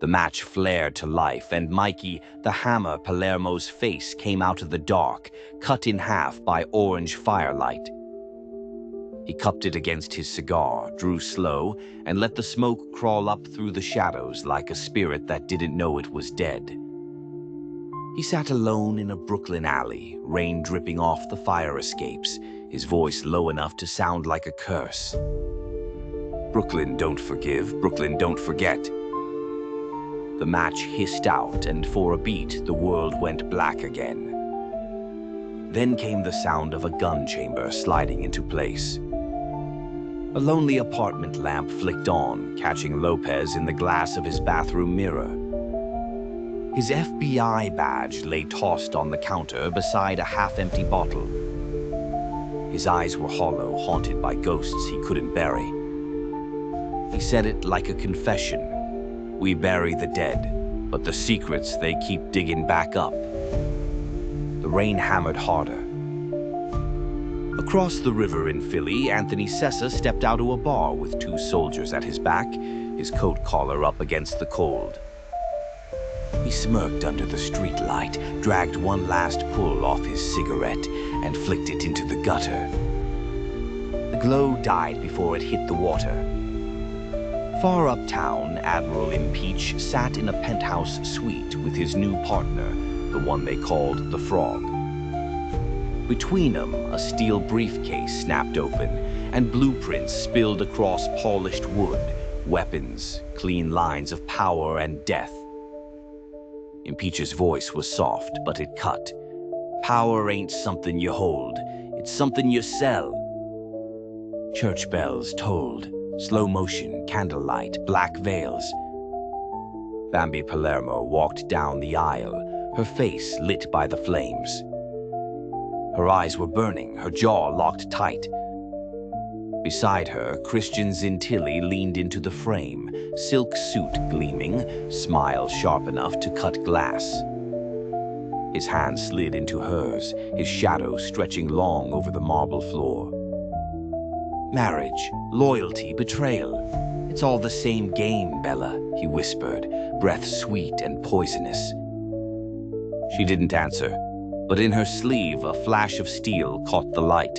The match flared to life, and Mikey, the hammer Palermo's face, came out of the dark, cut in half by orange firelight. He cupped it against his cigar, drew slow, and let the smoke crawl up through the shadows like a spirit that didn't know it was dead. He sat alone in a Brooklyn alley, rain dripping off the fire escapes, his voice low enough to sound like a curse. Brooklyn don't forgive, Brooklyn don't forget. The match hissed out, and for a beat, the world went black again. Then came the sound of a gun chamber sliding into place. A lonely apartment lamp flicked on, catching Lopez in the glass of his bathroom mirror. His FBI badge lay tossed on the counter beside a half-empty bottle. His eyes were hollow, haunted by ghosts he couldn't bury. He said it like a confession. We bury the dead, but the secrets they keep digging back up. The rain hammered harder. Across the river in Philly, Anthony Sessa stepped out of a bar with 2 soldiers at his back, his coat collar up against the cold. He smirked under the streetlight, dragged one last pull off his cigarette, and flicked it into the gutter. The glow died before it hit the water. Far uptown, Admiral Impeach sat in a penthouse suite with his new partner, the one they called the Frog. Between them, a steel briefcase snapped open, and blueprints spilled across polished wood, weapons, clean lines of power and death. Impeach's voice was soft, but it cut. Power ain't something you hold, it's something you sell. Church bells tolled, slow motion, candlelight, black veils. Bambi Palermo walked down the aisle, her face lit by the flames. Her eyes were burning, her jaw locked tight. Beside her, Christian Zintilli leaned into the frame, silk suit gleaming, smile sharp enough to cut glass. His hand slid into hers, his shadow stretching long over the marble floor. Marriage, loyalty, betrayal. It's all the same game, Bella, he whispered, breath sweet and poisonous. She didn't answer, but in her sleeve a flash of steel caught the light.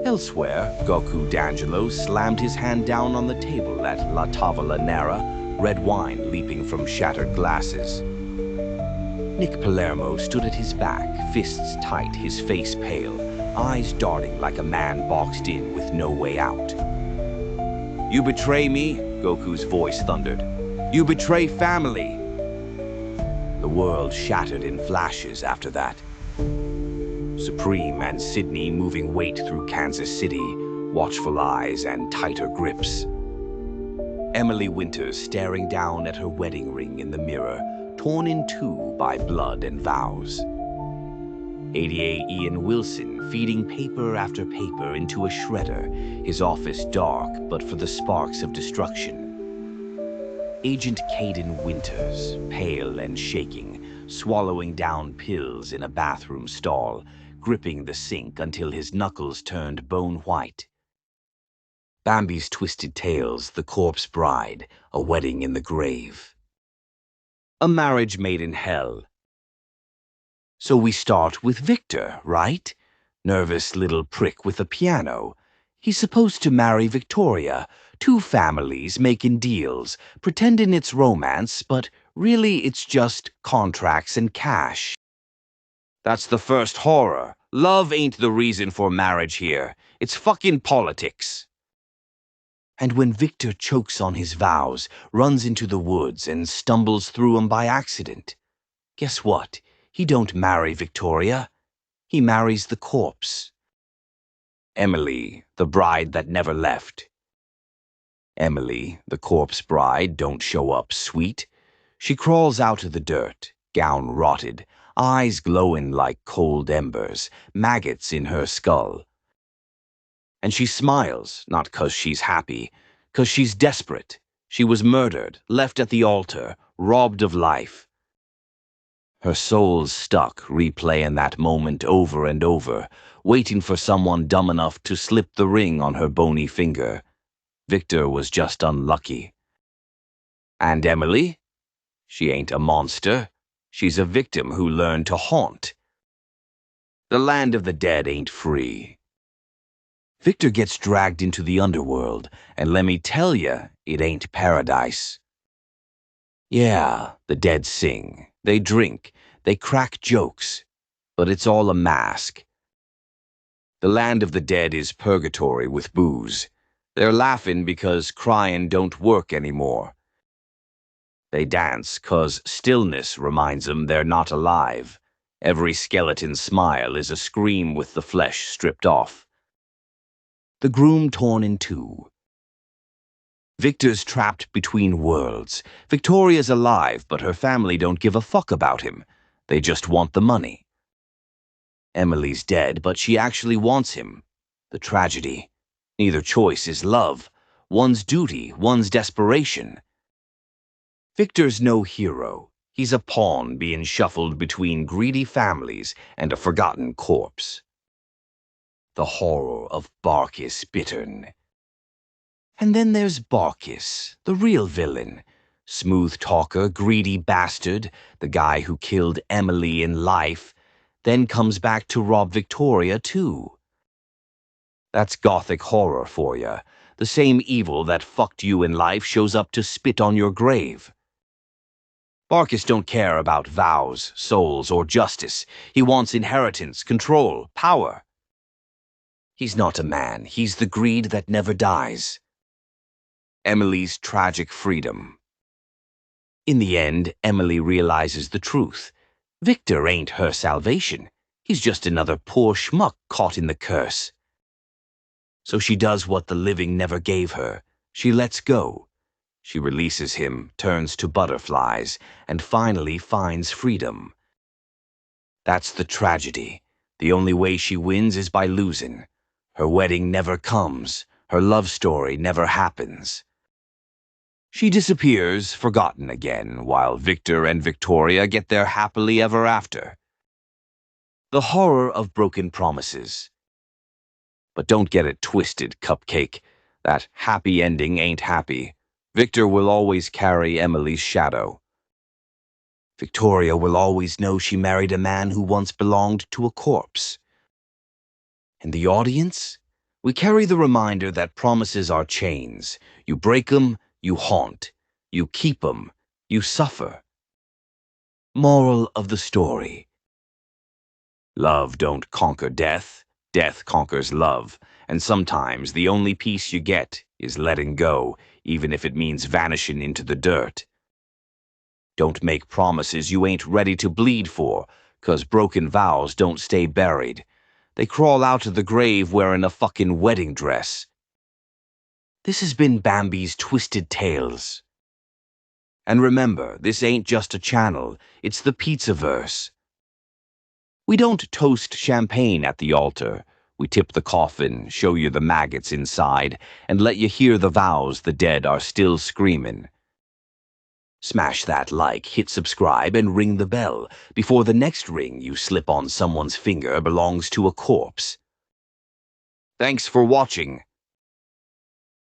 Elsewhere, Goku D'Angelo slammed his hand down on the table at La Tavola Nera, red wine leaping from shattered glasses. Nick Palermo stood at his back, fists tight, his face pale, eyes darting like a man boxed in with no way out. You betray me, Goku's voice thundered. You betray family. The world shattered in flashes after that. Supreme and Sydney moving weight through Kansas City, watchful eyes and tighter grips. Emily Winters staring down at her wedding ring in the mirror, torn in two by blood and vows. ADA Ian Wilson feeding paper after paper into a shredder, his office dark but for the sparks of destruction. Agent Caden Winters, pale and shaking, swallowing down pills in a bathroom stall, gripping the sink until his knuckles turned bone white. Bambi's twisted tales, the corpse bride, a wedding in the grave. A marriage made in hell. So we start with Victor, right? Nervous little prick with a piano. He's supposed to marry Victoria, 2 families making deals, pretending it's romance, but really it's just contracts and cash. That's the first horror. Love ain't the reason for marriage here. It's fucking politics. And when Victor chokes on his vows, runs into the woods and stumbles through 'em by accident, guess what? He don't marry Victoria. He marries the corpse. Emily, the bride that never left. Emily, the corpse bride, don't show up sweet. She crawls out of the dirt, gown rotted, eyes glowing like cold embers, maggots in her skull. And she smiles, not 'cause she's happy, 'cause she's desperate. She was murdered, left at the altar, robbed of life. Her soul's stuck, replaying that moment over and over, waiting for someone dumb enough to slip the ring on her bony finger. Victor was just unlucky. And Emily? She ain't a monster. She's a victim who learned to haunt. The land of the dead ain't free. Victor gets dragged into the underworld, and let me tell ya, it ain't paradise. Yeah, the dead sing, they drink, they crack jokes, but it's all a mask. The land of the dead is purgatory with booze. They're laughing because crying don't work anymore. They dance 'cause stillness reminds them they're not alive. Every skeleton smile is a scream with the flesh stripped off. The groom torn in two. Victor's trapped between worlds. Victoria's alive, but her family don't give a fuck about him. They just want the money. Emily's dead, but she actually wants him. The tragedy. Neither choice is love. One's duty, one's desperation. Victor's no hero. He's a pawn being shuffled between greedy families and a forgotten corpse. The horror of Barkis Bittern. And then there's Barkis, the real villain. Smooth talker, greedy bastard, the guy who killed Emily in life, then comes back to rob Victoria too. That's gothic horror for ya. The same evil that fucked you in life shows up to spit on your grave. Barkis don't care about vows, souls, or justice. He wants inheritance, control, power. He's not a man. He's the greed that never dies. Emily's tragic freedom. In the end, Emily realizes the truth. Victor ain't her salvation. He's just another poor schmuck caught in the curse. So she does what the living never gave her. She lets go. She releases him, turns to butterflies, and finally finds freedom. That's the tragedy. The only way she wins is by losing. Her wedding never comes. Her love story never happens. She disappears, forgotten again, while Victor and Victoria get their happily ever after. The horror of broken promises. But don't get it twisted, Cupcake. That happy ending ain't happy. Victor will always carry Emily's shadow. Victoria will always know she married a man who once belonged to a corpse. And the audience? We carry the reminder that promises are chains. You break 'em, you haunt. You keep 'em, you suffer. Moral of the story. Love don't conquer death. Death conquers love. And sometimes the only peace you get is letting go, even if it means vanishing into the dirt. Don't make promises you ain't ready to bleed for, 'cause broken vows don't stay buried. They crawl out of the grave wearing a fucking wedding dress. This has been Bambi's Twisted Tales. And remember, this ain't just a channel, it's the Pizzaverse. We don't toast champagne at the altar. We tip the coffin, show you the maggots inside, and let you hear the vows the dead are still screaming. Smash that like, hit subscribe, and ring the bell before the next ring you slip on someone's finger belongs to a corpse. Thanks for watching.